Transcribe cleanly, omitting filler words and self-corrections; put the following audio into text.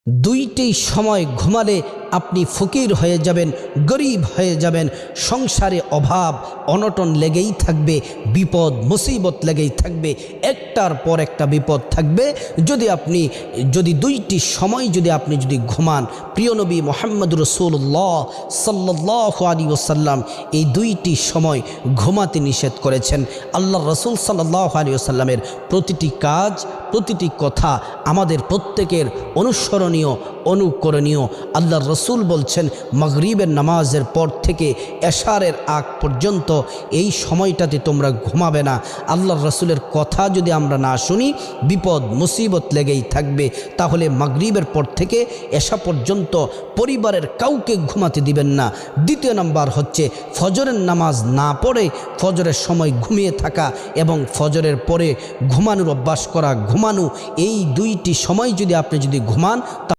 দুইটি সময় ঘুমালে আপনি ফকির হয়ে যাবেন, গরিব হয়ে যাবেন, সংসারে অভাব অনটন লেগেই থাকবে, বিপদ মুসিবত লেগেই থাকবে, একটার পর একটা বিপদ থাকবে। যদি দুইটি সময় আপনি ঘুমান, প্রিয় নবী মুহাম্মদ রাসূলুল্লাহ সাল্লাল্লাহু আলাইহি ওয়াসাল্লাম এই দুইটি সময় ঘুমাতে নিষেধ করেছেন। আল্লাহর রাসূল সাল্লাল্লাহু আলাইহি ওয়াসাল্লামের প্রতিটি কাজ, প্রতিটি কথা আমাদের প্রত্যেকের অনুসরণীয়, অনুকরণীয়। আল্লাহর রাসূল বলছেন, মাগরিবের নামাজের পর থেকে এশারের আগ পর্যন্ত এই সময়টাতে তোমরা ঘুমাবে না। আল্লাহর রাসূলের কথা যদি আমরা না শুনি, বিপদ মুসিবত লেগেই থাকবে। তাহলে মাগরিবের পর থেকে এশা পর্যন্ত পরিবারের কাউকে ঘুমাতে দিবেন না। দ্বিতীয় নাম্বার হচ্ছে ফজরের নামাজ না পড়ে ফজরের সময় ঘুমিয়ে থাকা এবং ফজরের পরে ঘুমানোর অভ্যাস করা। ঘুমানো, এই দুইটি সময় আপনি ঘুমান